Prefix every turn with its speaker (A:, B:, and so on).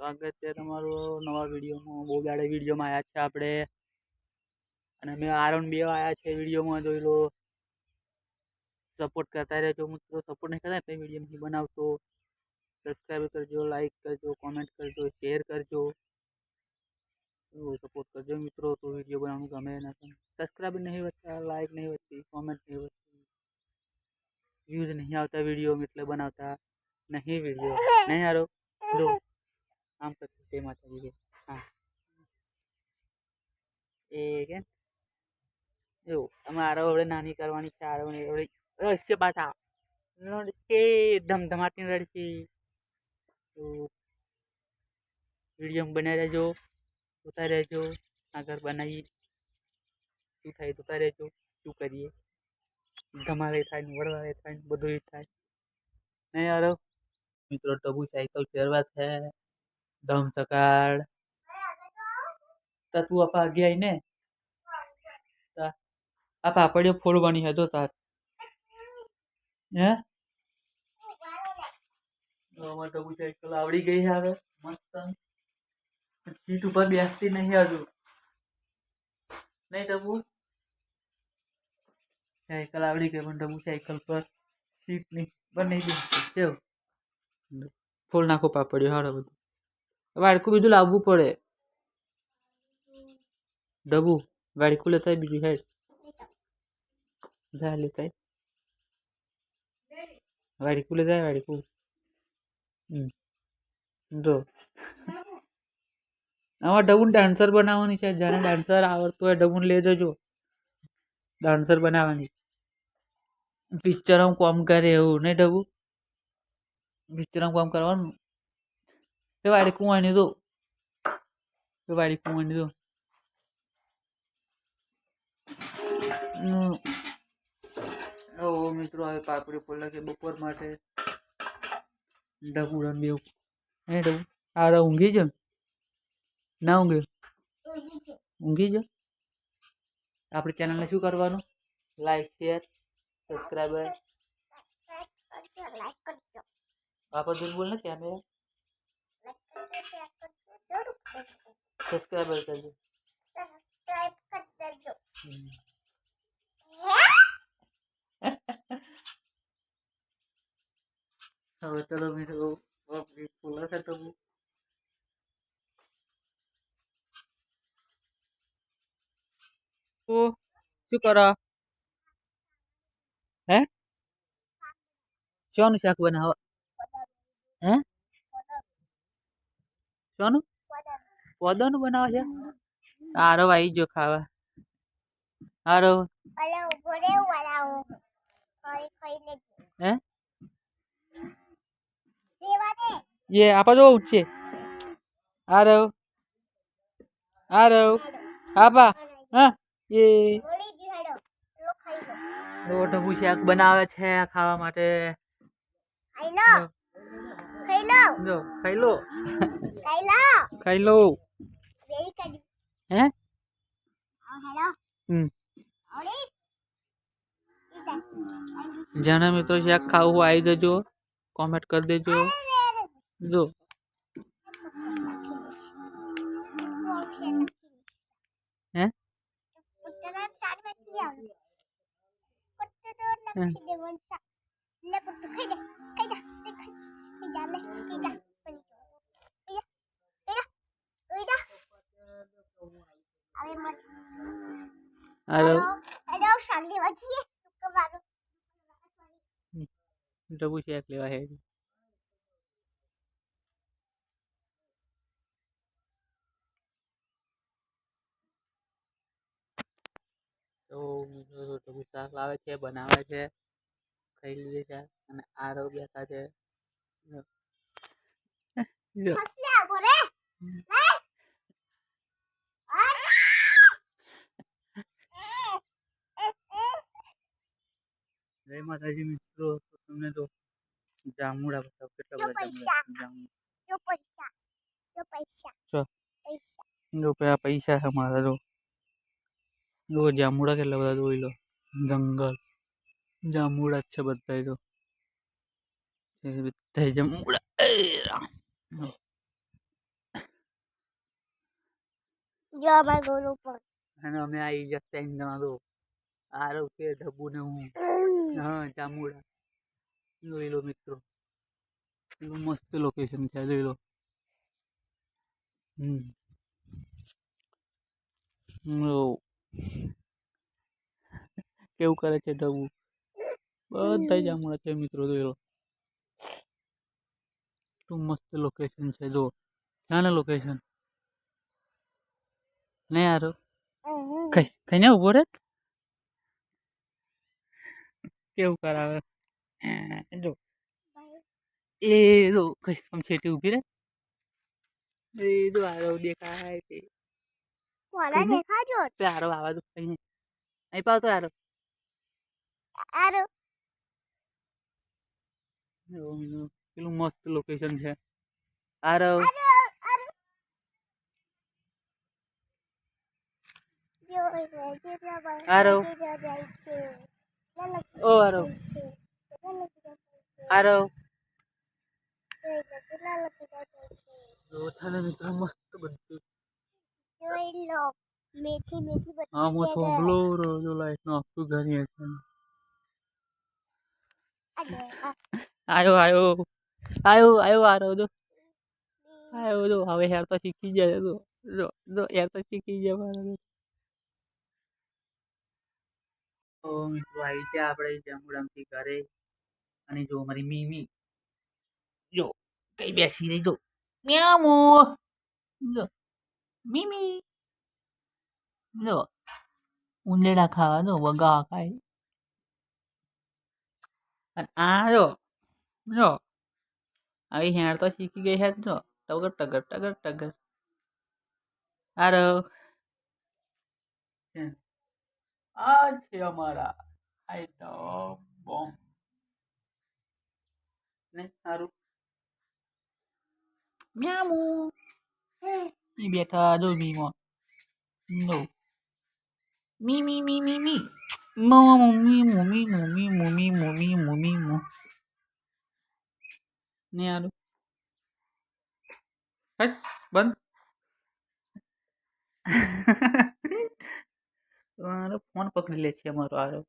A: સ્વાગત છે તમારું નવા વિડીયોમાં। બહુ દાડે વિડીયોમાં આવ્યા છે આપણે, અને મેં આરોન 2 આવ્યા છે વિડીયોમાં, જોઈ લો। સપોર્ટ કરતા રહેજો મિત્રો, સપોર્ટ નહીં કરતા તો વિડીયો નહીં બનાવતો। સબસ્ક્રાઈબ કરજો, લાઈક કરજો, કોમેન્ટ કરજો, શેર કરજો, સપોર્ટ કરજો મિત્રો। તો વિડીયો બનાવવાનું ગમે ના, સબસ્ક્રાઈબ નહીં વધતા, લાઈક નહીં વધતી, કોમેન્ટ નહીં વધતી, વ્યૂઝ નહીં આવતા વિડીયો એટલે બનાવતા નહીં વિડીયો નહીં હારો જો આમ કરશું તે માતાજી કે હા એ કે જો અમારો હવે નાની કરવાની છે। આરો ને હવે રસ્તે પાછા રડશે, ધમધમાટી રડશે। તો વિડીયો બનાવી રહેજો, જોતા રહેજો। આગળ બનાવી શું થાય જોતા રહેજો, શું કરીએ, ધમાલે થાય ને વડવાળે થાય ને બધું થાય નહીં હારો મિત્રો। ટબુ સાયકલ ફેરવા છે, ધમ સકાળ તું આપા આગે આવીને આ પાપડીઓ ફોડવાની હતો તાર હે ટબુ સાયકલ આવડી ગઈ છે હવે મસ્ત। સીટ ઉપર બેસતી નહીં હજુ નહીં ટબુ સાયકલ આવડી ગઈ, પણ ટબુ સાયકલ પર સીટ નહીં બની બેસતી કેવું ફોડ નાખો પાપડીઓ હારો બધું। વાડકું બીજું લાવવું પડે ડબુ, વાડકું લેતા બીજું હેડ જા લેતા વાડકું લેતા વાડકું જો આમાં ડબુન ડાન્સર બનાવવાની છે। જેને ડાન્સર આવડતું હોય ડબુન લઈ જજો, ડાન્સર બનાવવાની। પિક્ચરમાં કામ કરે એવું નહીં ડબુ, પિક્ચરમાં કામ કરવાનું। એ વાડકું વાણી દો, એ વાડકું વાણી દો મિત્રો। હવે પાપડી ફોડ લાગે બપોર માટે ડબુ રન બેવું હે ડબુ આ ઊંઘી જ ના ઊંઘે ઊંઘી જ। આપણી ચેનલને શું કરવાનું, લાઈક શેર સબસ્ક્રાઈબર પાપા દિલ બોલ ને કેમેરા સબસ્ક્રાઈબર કરજો। હવે ચલો મિત્રો ફોલા છે ટબુ શું કરો હે શાનું શાક બનાવો હે શાનું પોદાનું બનાવો છે। હારો આવી જો ખાવા હારો હે ये आपा जो उठे आरो आरो आपा हाँ ये टबू शाक बनावे छे खावा माटे जो खाई लो खाई लो हैं जाना मित्रों शाक खाऊ आई जजो, कमेंट कर देजो। जो हैं हेलो डबू शेक लेवा है। तो टबू શાક લાવે છે, બનાવે છે, ખાઈ લીધે છે અને આરો બેઠા છે। જો જય માતાજી મિત્રો। તો તમને તો જામુડા બતાવ કેટલા બધા જામુડા પૈસા છે મારા જો જામુડા કેટલા બધા જોઈ લો, જંગલ જામુડા છે બધા તો બધા જામુડા
B: જો અમાર ગોળ ઉપર
A: અને અમે આવી ગયા 3 જણા તો આરવ કે ઢબુ ને હું હા જામુડા જોઈ લો મિત્રો એટલું મસ્ત લોકેશન છે જોઈ લો લો કેવું કરે છે ઢબુ બધા જામુડા છે મિત્રો જોઈ લો એટલું મસ્ત લોકેશન છે જો ક્યાં લોકેશન નહીં આરવ કઈ ઉભો રે કેવું કરાવે જો એ જો કઈ આમ છેટી ઉભી રે એ જો આરવ દેખાય છે
B: કોના દેખાજો
A: તે આરવ આવા તો કઈ નહીં પાવતો આરવ
B: આરો
A: પેલું મસ્ત લોકેશન છે આરવ
B: જો કેટલા બાર
A: આરવ
B: જાય છે
A: ઓ આરવ આરવ
B: કેટલા લખી જાય છે
A: જો છે ને મિત્રો મસ્ત બધું
B: જોઈ લો મેથી મેથી બધી
A: હા હું થોંભલો જો લાઈટ નો આખું ઘણી છે આયો આયો આયો આયો આરવ જો આયો જો હવે હેર તો શીખી જાય જો જો જો હેર તો શીખી જાય મારા તો મિત્રો આવી જાય આપણે જામુડામથી ઘરે અને જો મારી મીમી જો કઈ બેસી રહી જો મ્યામો જો મીમી જો ઉંદેડા ખાવા જો વગા ખાય અને આ જો આવી હેર તો શીખી ગઈ હે જો ટગર ટગર ટગર ટગર આરવ આ છે અમારા આઈટમ બોમ્બ ને સારું મ્યામુ ઈ બેઠા જો મીમો નો મી મી મી મી મી મમ્મી મમ્મી મમ્મી મમ્મી મમ્મી મમ્મી મો ને આલું બસ બંધ મારો ફોન પકડી લે છે અમારો આરો